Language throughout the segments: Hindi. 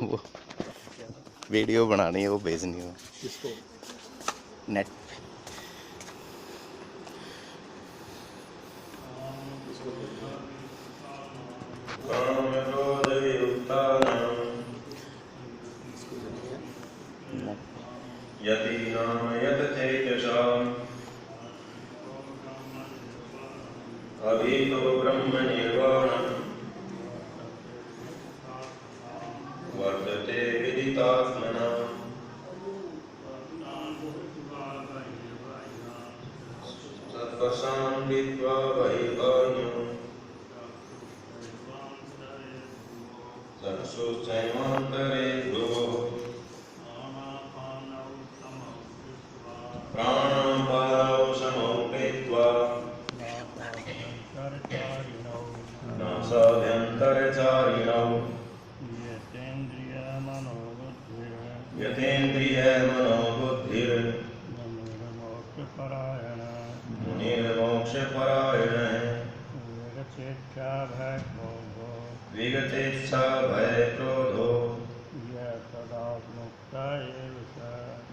वो वीडियो बनानी है, वो भेजनी है किसको? नेट। यतीनां यतचेतसाम् अभीतो ब्रह्मनिर्वाणं वर्तते विदितात्मनां सत्त्वसां विद्वा बहिर्वाण्यो चक्षुश्चैवान्तरे भ्रुवोः प्राणापानौ समौ कृत्वा नासाभ्यन्तरचारिणौ यतेन्द्रियमनोबुद्धिर्मुनिर्मोक्षपरायणः विगतेच्छा भयक्रोधो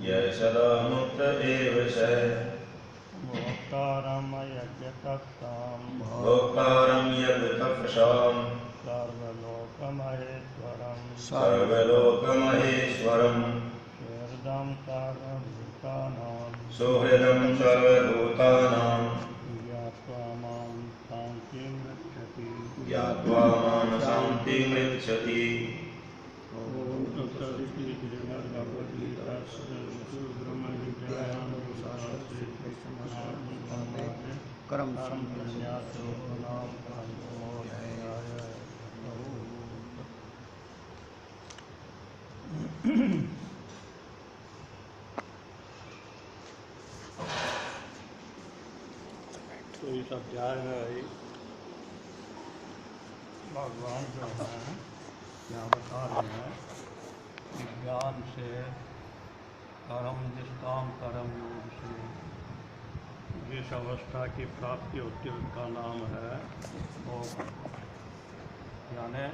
यः सदा मुक्त एव स भोक्तारं यज्ञतपसाम् सर्वलोकमहेश्वरम् सुहृदं सर्वभूतानां ज्ञात्वा मां शान्तिमृच्छति। कर्म तो इस अध्याय में भगवान जो है यहाँ बता रहे हैं कि ज्ञान से कर्म निष्काम कर्म योग से जिस अवस्था की प्राप्ति होती है उसका नाम है मोक्ष। यानी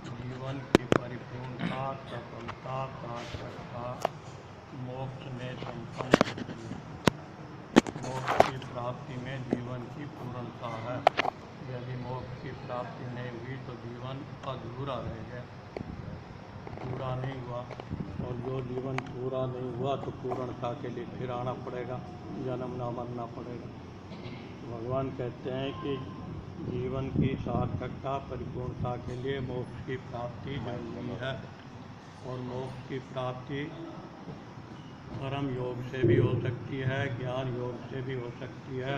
जीवन की परिपूर्णता, सफलता, सार्थकता मोक्ष में संपन्न होती है। मोक्ष की प्राप्ति में जीवन की पूर्णता है। यदि मोक्ष की प्राप्ति नहीं हुई तो जीवन अधूरा रह गया, पूरा नहीं हुआ। और जो जीवन पूरा नहीं हुआ तो पूर्णता के लिए फिर आना पड़ेगा, जन्मना मरना पड़ेगा। भगवान कहते हैं कि जीवन की सार्थकता, परिपूर्णता के लिए मोक्ष की प्राप्ति जरूरी है। और मोक्ष की प्राप्ति कर्म योग से भी हो सकती है, ज्ञान योग से भी हो सकती है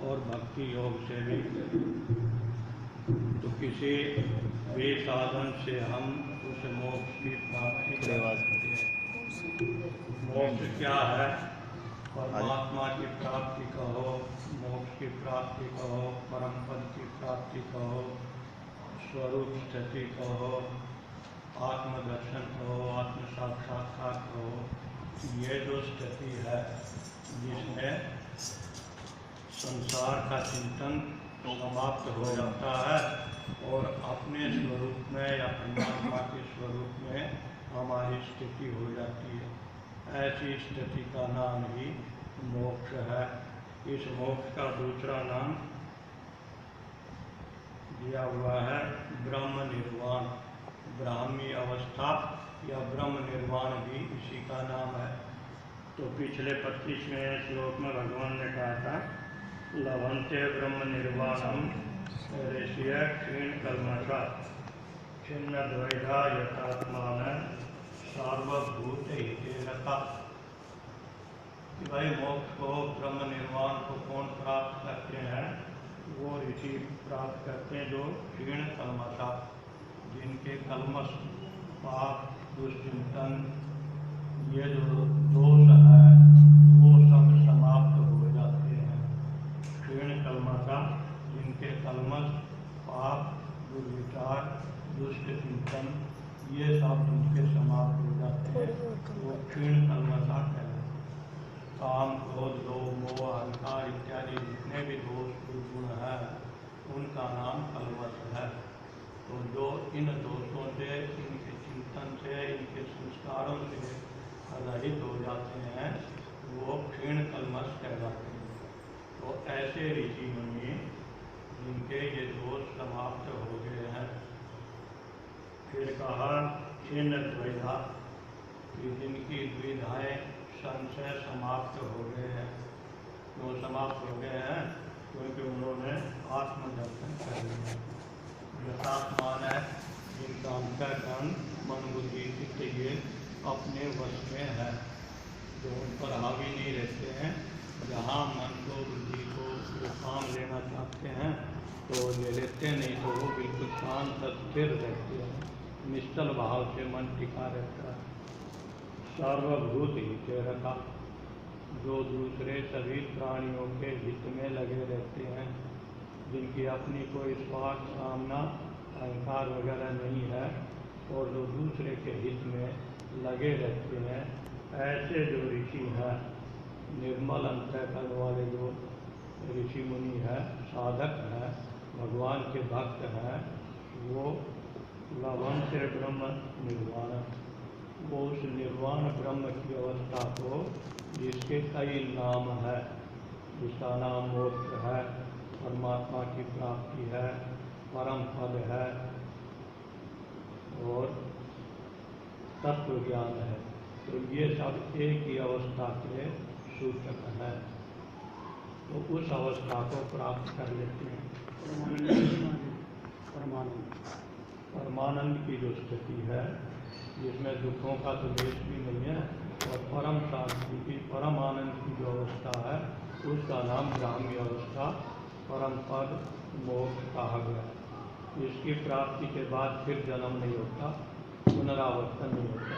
और भक्ति योग से भी। तो किसी भी साधन से हम उस मोक्ष की प्राप्ति कर सकते हैं। मोक्ष क्या है? परमात्मा की प्राप्ति कहो, मोक्ष की प्राप्ति कहो, परम पद की प्राप्ति कहो, स्वरूप स्थिति कहो, आत्मदर्शन कहो, आत्म साक्षात्कार कहो। ये जो स्थिति है जिसमें संसार का चिंतन समाप्त हो जाता है और अपने स्वरूप में या परमात्मा के स्वरूप में हमारी स्थिति हो जाती है, ऐसी स्थिति का नाम ही मोक्ष है। इस मोक्ष का दूसरा नाम दिया हुआ है ब्रह्म निर्वाण। ब्राह्मी अवस्था या ब्रह्म निर्वाण भी इसी का नाम है। तो पिछले 25वें श्लोक में भगवान ने कहा था लभन्ते ब्रह्म निर्वाणम ऋषिय क्षीण कल्मषा छिन्न द्वैधा यथात्मान सार्वभूत हिते रखा। कि भाई मोक्ष को, ब्रह्म निर्वाण को कौन प्राप्त करते हैं? वो ऋषि प्राप्त करते हैं जो क्षीण कल्मषा, जिनके कल्मष, पाप, दुष्चिंतन, ये जो दोष है वो सब समाप्त हो जाते हैं। क्षीण कल्मषा, जिनके कल्मष, पाप, दुर्विचार, दुष्ट चिंतन, ये सब जिनके समाप्त हो जाते हैं वो क्षीण कल्मषा कहते हैं। काम, क्रोध, लोभ, मोह, अहंकार इत्यादि जितने भी दोष दुर्गुण है उनका नाम कल्मष है। तो जो इन दोषों से, इनके चिंतन से, इन द्विधा कि जिनकी द्विधाएँ संशय समाप्त हो गए हैं। वो समाप्त हो गए हैं क्योंकि उन्होंने आत्मदर्शन कर लिया। यथात्मान है जिनका अंतःकरण मन बुद्धि चित्त ये अपने वश में है, जो उन पर हावी नहीं रहते हैं। जहाँ मन को बुद्धि को वो काम लेना चाहते हैं तो ले लेते, नहीं तो वो बिल्कुल शांत स्थिर रहते हैं, निश्चल भाव से मन टिका रहता है। सर्वभूत हित रखा, जो दूसरे सभी प्राणियों के हित में लगे रहते हैं, जिनकी अपनी कोई स्वार्थ कामना अहंकार वगैरह नहीं है और जो दूसरे के हित में लगे रहते हैं, ऐसे जो ऋषि हैं, निर्मल अंतःकरण वाले जो ऋषि मुनि हैं, साधक हैं, भगवान के भक्त हैं, वो लभन्ते ब्रह्म निर्वाण, वो उस निर्वाण ब्रह्म की अवस्था को, जिसके कई नाम है, जिसका नाम मोक्ष है, परमात्मा की प्राप्ति है, परम पद है और तत्व ज्ञान है, तो ये सब एक ही अवस्था के सूचक हैं। तो उस अवस्था को प्राप्त कर लेते हैं। परमानंद की जो स्थिति है, जिसमें दुखों का तो देश भी नहीं है, और परम शांति की, परम आनंद की जो अवस्था है, उसका नाम ब्राह्मी अवस्था, परम पद, मोक्ष कहा गया। इसकी प्राप्ति के बाद फिर जन्म नहीं होता, पुनरावर्तन नहीं होता।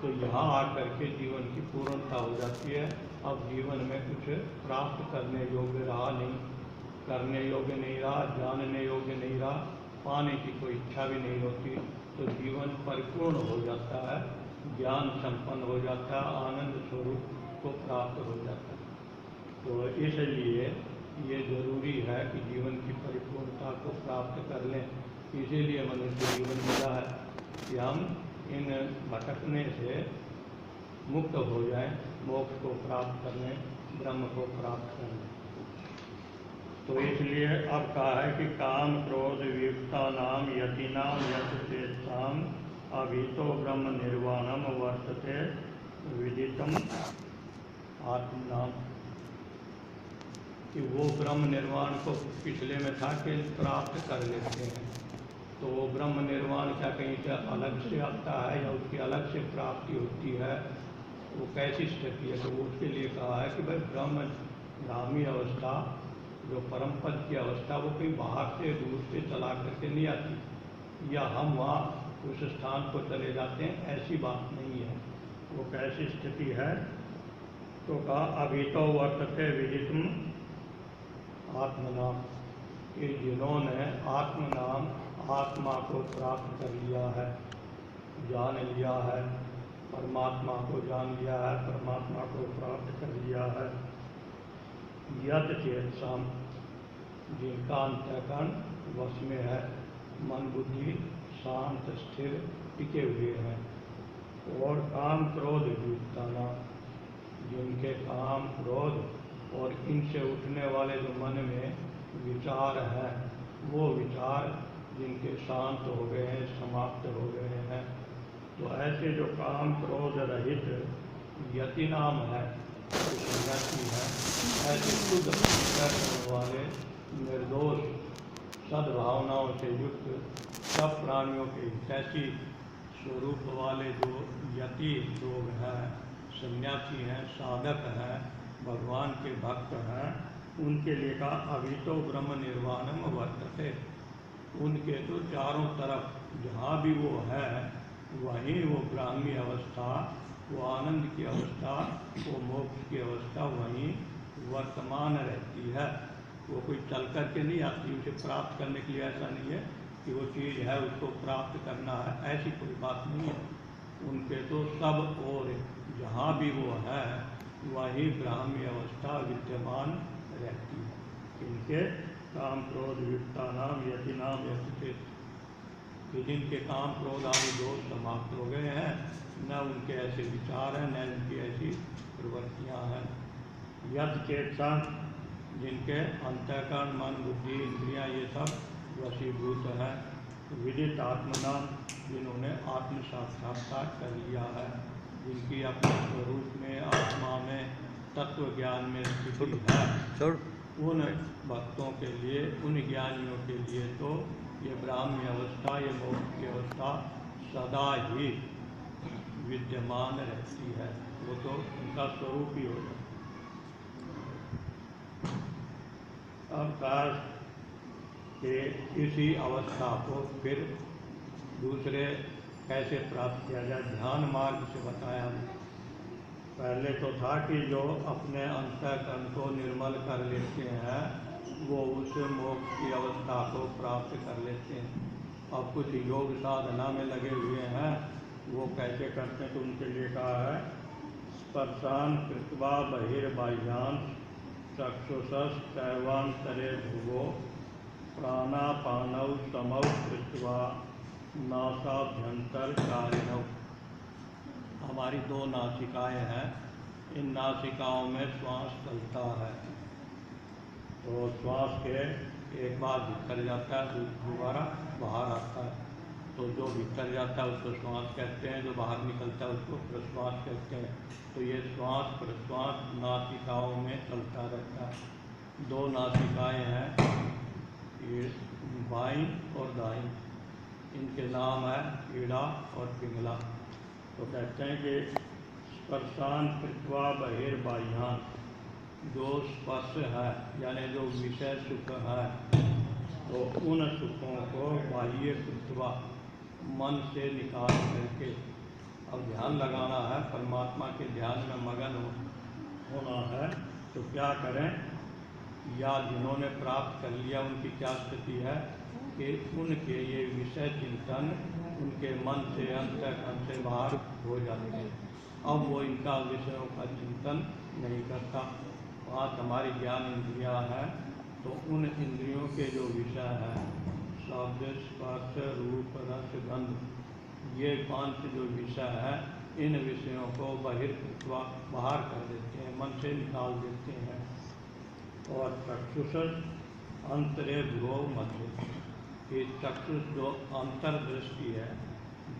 तो यहाँ आकर के जीवन की पूर्णता हो जाती है। अब जीवन में कुछ प्राप्त करने योग्य रहा नहीं, करने योग्य नहीं रहा, जानने योग्य नहीं रहा, पाने की कोई इच्छा भी नहीं होती, तो जीवन परिपूर्ण हो जाता है, ज्ञान संपन्न हो जाता है, आनंद स्वरूप को प्राप्त हो जाता है। तो इसलिए ये जरूरी है कि जीवन की परिपूर्णता को प्राप्त कर लें। इसीलिए मनुष्य जीवन मिला है कि हम इन भटकने से मुक्त हो जाएं, मोक्ष को प्राप्त कर लें, ब्रह्म को प्राप्त कर लें। तो इसलिए अब कहा है कि काम क्रोध वियुक्ता नाम यतिनाम यतेषाम अभीतो ब्रह्म निर्वाणम वर्तते विदितम आत्मनाम, कि वो ब्रह्म निर्वाण को पिछले में था कि प्राप्त कर लेते हैं। तो वो ब्रह्म निर्वाण क्या कहीं से अलग से आता है या उसकी अलग से प्राप्ति होती है, वो कैसी स्थिति है? तो वो उसके लिए कहा है कि भाई ब्राह्मी अवस्था, जो परम पद की अवस्था, वो कहीं बाहर से दूर से चला करके नहीं आती, या हम वहाँ उस स्थान को चले जाते हैं, ऐसी बात नहीं है। वो कैसी स्थिति है? तो कहा अभी तो वर्तते विदितम आत्मनाम, कि जिन्होंने आत्मनाम, आत्मा को प्राप्त कर लिया है, जान लिया है, परमात्मा को जान लिया है, परमात्मा को प्राप्त कर लिया है, यत चेतसाम, जिनका अंतःकरण वश में है, मन बुद्धि शांत स्थिर टिके हुए हैं, और काम क्रोध युक्ताना, जिनके काम क्रोध और इनसे उठने वाले जो मन में विचार हैं, वो विचार जिनके शांत हो गए हैं, समाप्त हो गए हैं, तो ऐसे जो काम क्रोध रहित यति नाम है, सन्यासी है, ऐसे शुद्ध करने वाले निर्दोष सद्भावनाओं से युक्त सब प्राणियों के हितैषी स्वरूप वाले जो यति लोग हैं, सन्यासी हैं, साधक हैं, भगवान के भक्त हैं, उनके लिए का अभी तो ब्रह्म निर्वाणम वर्तते, उनके तो चारों तरफ जहाँ भी वो है, वहीं वो ब्राह्मी अवस्था, वो आनंद की अवस्था, वो मोक्ष की अवस्था वहीं वर्तमान रहती है। वो कोई चल करके नहीं आती, उसे प्राप्त करने के लिए ऐसा नहीं है कि वो चीज़ है उसको प्राप्त करना है, ऐसी कोई बात नहीं है। उनके तो सब और जहाँ भी वो है, वही ब्राह्मी अवस्था विद्यमान रहती है। इनके काम क्रोध युक्ता नाम यति नाम यति, जिनके काम क्रोध आदि दोष समाप्त हो गए हैं, न उनके ऐसे विचार हैं, न उनकी ऐसी प्रवृत्तियाँ हैं। यत चेतसा, जिनके अंतःकरण मन बुद्धि इंद्रियाँ ये सब वशीभूत हैं, विदित आत्मना, जिन्होंने आत्म साक्षात्कार कर लिया है, जिनकी अपने स्वरूप में आत्मा में तत्व ज्ञान में स्थिति है, उन भक्तों के लिए, उन ज्ञानियों के लिए तो ये ब्राह्मी अवस्था, ये मोक्ष की अवस्था सदा ही विद्यमान रहती है। वो तो उनका स्वरूप ही होगा। अर्थात कि इसी अवस्था को फिर दूसरे कैसे प्राप्त किया जाए, ध्यान मार्ग से बताया। पहले तो था कि जो अपने अंतःकरण को निर्मल कर लेते हैं वो उस मोक्ष की अवस्था को प्राप्त कर लेते हैं। अब कुछ योग साधना में लगे हुए हैं, वो कैसे करते हैं तो उनके लिए कहा है स्पर्शान कृत्वा बहिर्बाह्यान चक्षुषस् चैवांतरे भुवो प्राणापानौ समौ कृत्वा नासाभ्यंतर कारिणौ। हमारी दो नासिकाएं हैं, इन नासिकाओं में श्वास चलता है। तो श्वास के एक बार भीतर जाता है, दोबारा बाहर आता है। तो जो भीतर जाता है उसको श्वास कहते हैं, जो बाहर निकलता है उसको प्रश्वास कहते हैं। तो ये श्वास प्रश्वास नासिकाओं में चलता रहता है। दो नासिकाएं हैं, ये बाईं और दाईं, इनके नाम है ईड़ा और पिंगला। तो कहते हैं कि स्पर्शान कृत्वा बहिर्बाह्यान, जो स्पर्श है यानी जो विषय सुख है, तो उन सुखों को बाह्य कृत्वा मन से निकाल करके अब ध्यान लगाना है, परमात्मा के ध्यान में मगन होना है। तो क्या करें, या जिन्होंने प्राप्त कर लिया उनकी क्या स्थिति है कि उनके ये विषय चिंतन उनके मन से अंतःकरण से बाहर हो जाते हैं। अब वो इनका विषयों का चिंतन नहीं करता। आज हमारी ज्ञान इंद्रियां हैं, तो उन इंद्रियों के जो विषय हैं शब्द स्पर्श रूप रस गंध, ये पांच जो विषय है, इन विषयों को बहिर्कृत्वा बाहर कर देते हैं, मन से निकाल देते हैं। और चक्षुष अंतरे भ्रो मध्य, ये चक्षुष जो अंतर्दृष्टि है,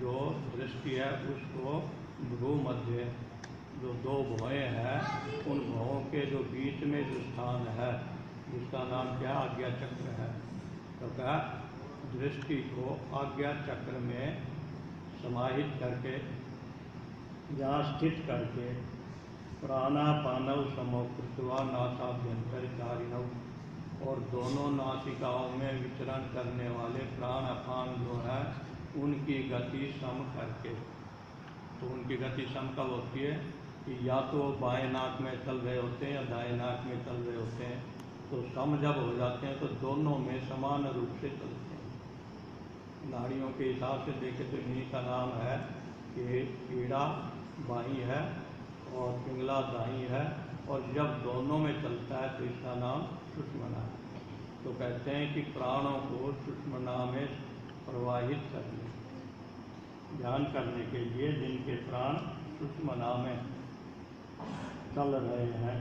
जो दृष्टि है उसको भ्रू मध्य, जो दो भौएँ हैं, उन भौओं के जो बीच में जो स्थान है जिसका नाम क्या आज्ञा चक्र है। तो क्या दृष्टि को आज्ञा चक्र में समाहित करके, यहाँ स्थित करके प्राणापानव समो कृत्वा नासाभ्यंतर चारिणव, और दोनों नासिकाओं में विचरण करने वाले प्राण अपान जो है उनकी गति सम करके। तो उनकी गति सम कब होती है कि या तो बाएं नाक में चल रहे होते हैं या दाएं नाक में चल रहे होते हैं। तो सम जब हो जाते हैं तो दोनों में समान रूप से चलते हैं। नाड़ियों के हिसाब से देखें तो इन्हीं का नाम है कि ईड़ा बाईं है और पिंगला दाईं है, और जब दोनों में चलता है तो इसका नाम सुषुम्ना है। तो कहते हैं कि प्राणों को सुषुम्ना में प्रवाहित करने, ध्यान करने के लिए जिनके प्राण सुषुम्ना में चल रहे हैं,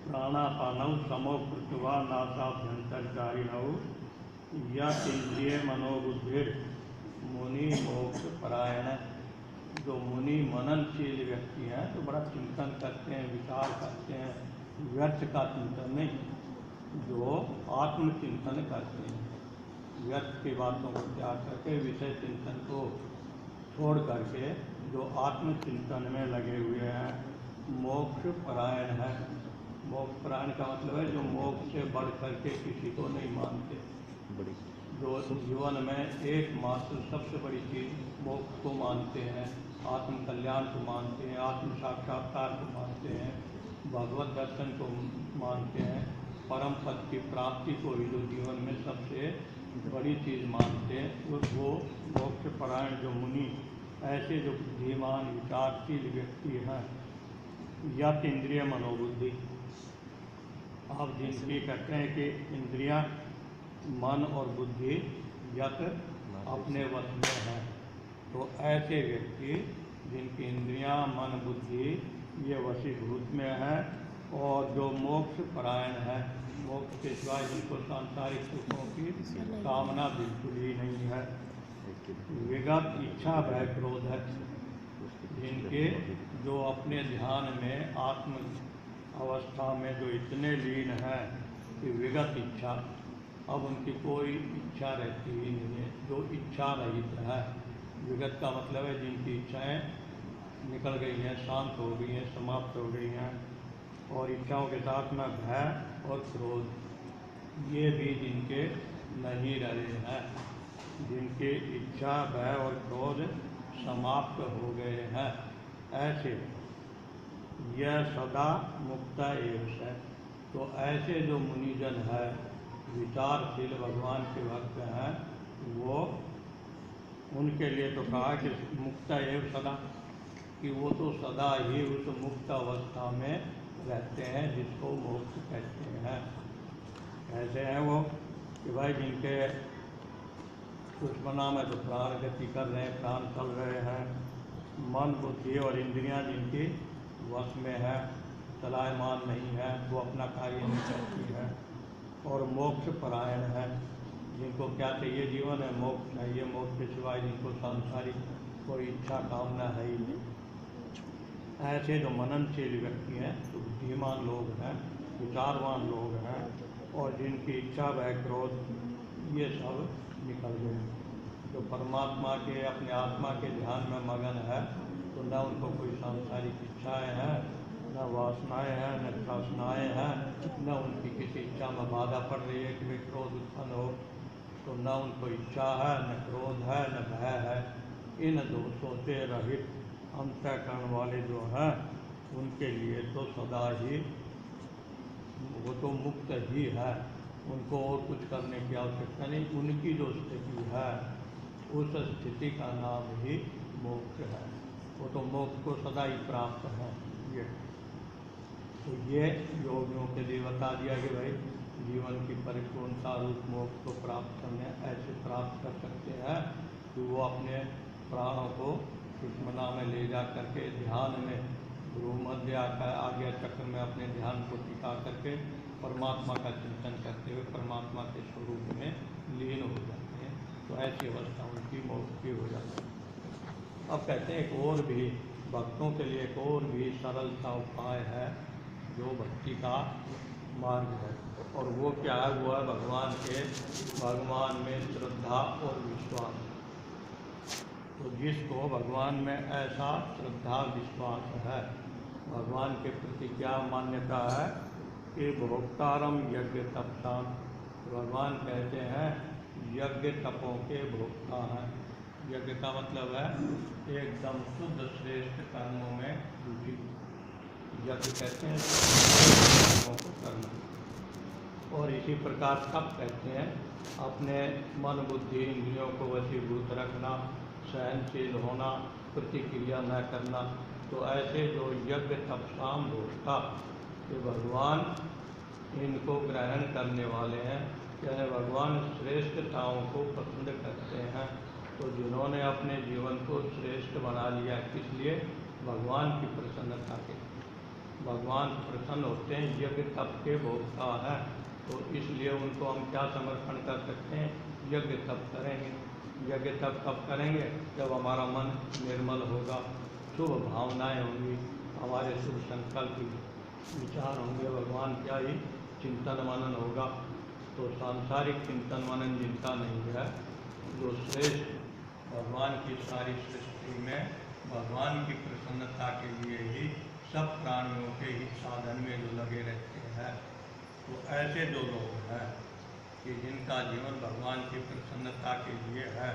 प्राणापानौ समो कृत्वा नासाभ्यंतरचारिणौ यत् इंद्रिय मनोबुद्धिर मुनि मोक्ष परायण। जो मुनि मननशील व्यक्ति हैं तो बड़ा चिंतन करते हैं, विचार करते हैं, व्यर्थ का चिंतन नहीं, जो आत्मचिंतन करते हैं, व्यर्थ की बातों को त्याग करके विषय चिंतन को छोड़ करके जो आत्मचिंतन में लगे हुए हैं, मोक्ष परायण है। मोक्ष परायण का मतलब है जो मोक्ष से बढ़ करके किसी को नहीं मानते, जो जीवन में एकमात्र सबसे बड़ी चीज़ मोक्ष को मानते हैं, आत्म कल्याण को मानते हैं, आत्म साक्षात्कार को मानते हैं, भगवत दर्शन को मानते हैं, परम पद की प्राप्ति को ही जो जीवन में सबसे बड़ी चीज़ मानते हैं, वो मोक्ष परायण जो मुनि, ऐसे जो बुद्धिमान विचारशील व्यक्ति हैं, यत् इंद्रिय मनोबुद्धि। आप जिनकी कहते हैं कि इंद्रियां मन और बुद्धि यत् अपने वश में है, तो ऐसे व्यक्ति जिनकी इंद्रियां मन बुद्धि ये वशीभूत में है और जो मोक्ष परायण है, मोक्ष के सिवाय जिनको सांसारिक सुखों की कामना बिल्कुल ही नहीं है। विगत इच्छा भय क्रोध है, जिनके जो अपने ध्यान में आत्म अवस्था में जो इतने लीन हैं कि विगत इच्छा, अब उनकी कोई इच्छा रहती ही नहीं है, जो इच्छा रहित है। विगत का मतलब है जिनकी इच्छाएं निकल गई हैं, शांत हो गई हैं, समाप्त हो गई हैं, और इच्छाओं के साथ में भय और क्रोध, ये भी जिनके नहीं रहे हैं, जिनकी इच्छा भय और क्रोध समाप्त हो गए हैं, ऐसे यह सदा मुक्त एवं है। तो ऐसे जो मुनिजन है, विचारशील भगवान के भक्त हैं, वो उनके लिए तो कहा कि मुक्त एवं सदा, कि वो तो सदा ही उस मुक्त अवस्था में रहते हैं जिसको मोक्ष कहते हैं। ऐसे हैं वो कि भाई जिनके दुश्मना में तो प्राण गति कर रहे हैं, प्राण चल रहे हैं, मन बुद्धि और इंद्रियां जिनकी वश में है, चलायमान नहीं है, वो अपना कार्य नहीं करती है, और मोक्ष परायण है, जिनको क्या चाहिए, जीवन है, मोक्ष चाहिए, मोक्ष के सिवाय जिनको सांसारिक कोई इच्छा कामना है ही नहीं। ऐसे जो मननशील व्यक्ति हैं, तो बुद्धिमान लोग हैं, विचारवान लोग हैं, और जिनकी इच्छा भय क्रोध ये सब निकल गए, जो परमात्मा के अपने आत्मा के ध्यान में मगन है, तो न उनको कोई सांसारिक इच्छाएं हैं, न वासनाएं हैं, न वासनाएं हैं, न उनकी किसी इच्छा में बाधा पड़ रही है कि वे क्रोध उत्पन्न हो, तो न उनको इच्छा है, न क्रोध है, न भय है। इन दोषों से रहित अंतःकरण वाले जो हैं, उनके लिए तो सदा ही वो तो मुक्त ही है, उनको और कुछ करने की आवश्यकता नहीं। उनकी जो स्थिति है, उस स्थिति का नाम ही मोक्ष है, वो तो मोक्ष को सदा ही प्राप्त है। ये योगियों के लिए बता दिया कि भाई जीवन की परिपूर्णता रूप मोक्ष को प्राप्त करने ऐसे प्राप्त कर सकते हैं कि वो अपने प्राणों को सुषुम्ना में ले जा करके ध्यान में भ्रूमध्य आज्ञा चक्र में अपने ध्यान को टिका करके परमात्मा का चिंतन करते हुए परमात्मा के स्वरूप में लीन हो जाते हैं। तो ऐसी अवस्था उनकी मोक्ष की हो जाती है। अब कहते हैं एक और भी भक्तों के लिए एक और भी सरल सा उपाय है जो भक्ति का मार्ग है, और वो क्या है, वो है भगवान में श्रद्धा और विश्वास। तो जिसको भगवान में ऐसा श्रद्धा विश्वास है, भगवान के प्रति क्या मान्यता है कि भोक्तारम यज्ञ तपताम, भगवान कहते हैं यज्ञ तपों के भोक्ता हैं। यज्ञ का मतलब है एकदम शुद्ध श्रेष्ठ कर्मों में रुचि, यज्ञ कहते हैं कर्मों को करना। और इसी प्रकार तप कहते हैं अपने मन बुद्धि इंद्रियों को वशीभूत रखना, सहनशील होना, प्रतिक्रिया न करना। तो ऐसे जो यज्ञ तपसाम भोक्ता, ये भगवान इनको ग्रहण करने वाले हैं, यानी भगवान श्रेष्ठताओं को पसंद करते हैं। तो जिन्होंने अपने जीवन को श्रेष्ठ बना लिया, किस लिए, भगवान की प्रसन्नता के, भगवान प्रसन्न होते हैं, यज्ञ तप के भोक्ता हैं। तो इसलिए उनको हम क्या समर्पण कर सकते हैं, यज्ञ तप करेंगे। यज्ञ तप कब करेंगे, जब हमारा मन निर्मल होगा, शुभ भावनाएं होंगी, हमारे शुभ संकल्प विचार होंगे, भगवान क्या ही चिंतन मनन होगा। तो सांसारिक चिंतन मनन जिनका नहीं है, जो श्रेष्ठ भगवान की सारी सृष्टि में भगवान की प्रसन्नता के लिए ही सब प्राणियों के हित साधन में जो लगे रहते हैं, तो ऐसे जो लोग हैं कि जिनका जीवन भगवान की प्रसन्नता के लिए है,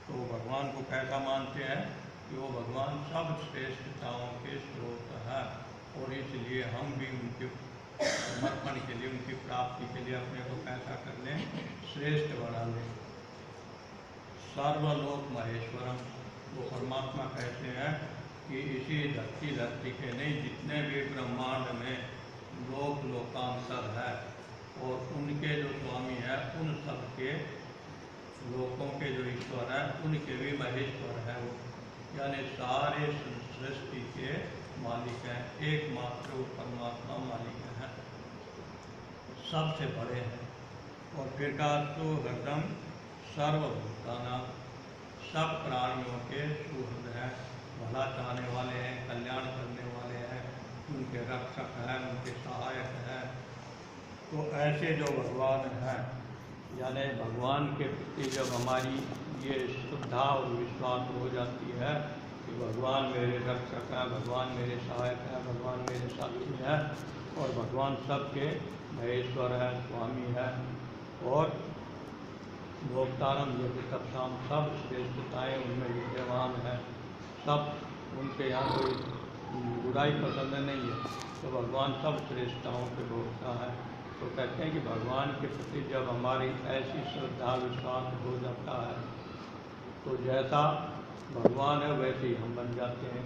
तो भगवान को कैसा मानते हैं कि वो भगवान सब श्रेष्ठताओं के स्रोत है, और इसलिए हम भी उनके समर्पण के लिए, उनकी प्राप्ति के लिए अपने को कैसा कर लें, श्रेष्ठ बना लें। सर्वलोक महेश्वरम, वो परमात्मा कहते हैं कि इसी धरती के नहीं, जितने भी ब्रह्मांड में लोक लोकांतर है, और उनके जो स्वामी हैं, उन सब के लोकों के जो ईश्वर हैं, उनके भी महेश्वर हैं वो, यानी सारे सृष्टि के मालिक हैं, एकमात्र वो परमात्मा मालिक हैं। सबसे बड़े हैं। और फिर कहा सुहृदम सर्वभूतानां, सब प्राणियों के सुहृद हैं, भला चाहने वाले हैं, कल्याण करने वाले हैं, उनके रक्षक हैं, उनके सहायक हैं। तो ऐसे जो भगवान हैं, यानी भगवान के प्रति जब हमारी ये श्रद्धा और विश्वास हो जाती है कि भगवान मेरे रक्षक हैं, भगवान मेरे सहायक हैं, भगवान मेरे साथी हैं, और भगवान सबके महेश्वर है, स्वामी है, और भोक्तारम यज्ञ तपसाम, सब श्रेष्ठताएँ उनमें विद्यमान है, सब उनके यहाँ कोई बुराई पसंद नहीं है, तो भगवान सब श्रेष्ठताओं के भोक्ता है। तो कहते हैं कि भगवान के प्रति जब हमारी ऐसी श्रद्धा विश्वास हो जाता है तो जैसा भगवान है वैसे ही हम बन जाते हैं।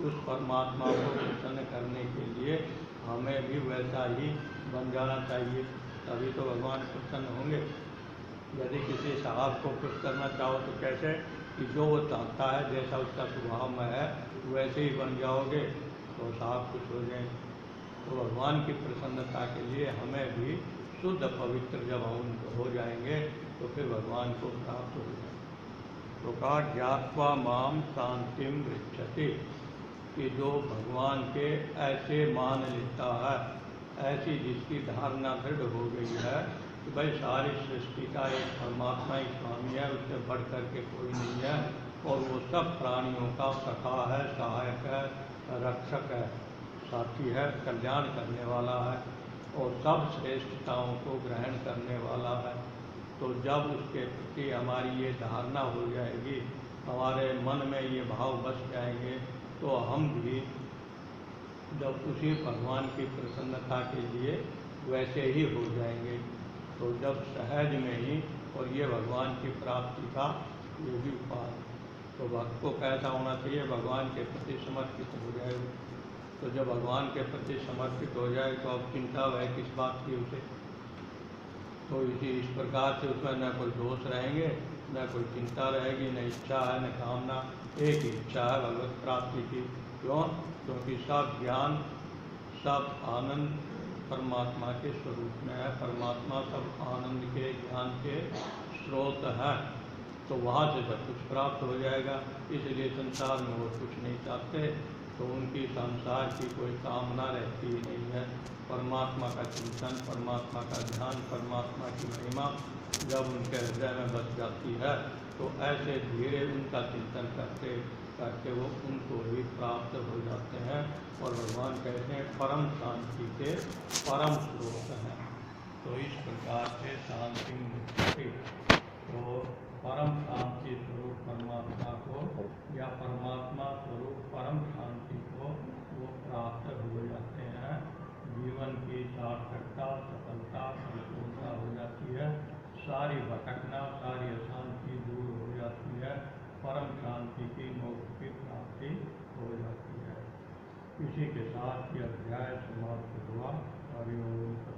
उस परमात्मा को प्रसन्न करने के लिए हमें भी वैसा ही बन जाना चाहिए, तभी तो भगवान प्रसन्न होंगे। यदि किसी साहब को खुश करना चाहो तो कैसे, कि जो वो चाहता है, जैसा उसका स्वभाव में है वैसे ही बन जाओगे तो साहब खुश हो जाएंगे। तो भगवान की प्रसन्नता के लिए हमें भी शुद्ध पवित्र जब हम हो जाएंगे तो फिर भगवान को प्राप्त हो जाएंगे। तो कहा ज्ञात्वा माम शांतिम गृह्यति, कि जो भगवान के ऐसे मान लेता है, ऐसी जिसकी धारणा दृढ़ हो गई है कि भाई सारी सृष्टि का एक परमात्मा ही स्वामी है, उससे बढ़ कर के कोई नहीं है, और वो सब प्राणियों का सखा है, सहायक है, रक्षक है, साथी है, कल्याण करने वाला है, और सब श्रेष्ठताओं को ग्रहण करने वाला है। तो जब उसके प्रति हमारी ये धारणा हो जाएगी, हमारे मन में ये भाव बस जाएंगे, तो हम भी जब उसी भगवान की प्रसन्नता के लिए वैसे ही हो जाएंगे। तो जब सहज में ही, और ये भगवान की प्राप्ति का ये भी उपाय। तो भक्त को कैसा होना चाहिए, भगवान के प्रति समर्पित हो जाए। तो जब भगवान के प्रति समर्पित हो जाए तो अब चिंता है किस बात की उसे। तो इस प्रकार से उसमें न कोई दोष रहेंगे, न कोई चिंता रहेगी, न इच्छा है, न कामना, एक ही इच्छा है भगवत प्राप्ति की। क्यों? क्योंकि सब ज्ञान, सब आनंद परमात्मा के स्वरूप में है, परमात्मा सब आनंद के, ज्ञान के स्रोत है। तो वहाँ से सब कुछ प्राप्त हो जाएगा। इसलिए संसार में वो कुछ नहीं चाहते, तो उनकी संसार की कोई कामना रहती ही नहीं है। परमात्मा का चिंतन, परमात्मा का ध्यान, परमात्मा की महिमा जब उनके हृदय में बस जाती है तो ऐसे धीरे उनका चिंतन करते करके वो उनको ही प्राप्त हो जाते हैं। और भगवान कहते हैं परम शांति के परम स्रोत हैं। तो इस प्रकार से शांति मुक्ति, तो परम शांति स्वरूप परमात्मा को, या परमात्मा स्वरूप परम शांति को वो प्राप्त हो जाते हैं। जीवन की सार्थकता, सफलता, संपूर्णता हो जाती है, सारी भटकना, सारी अशांति दूर हो जाती है, परम शांति की, मोक्ष की प्राप्ति हो जाती है। इसी के साथ ये अध्याय समाप्त हुआ। हरि ओम।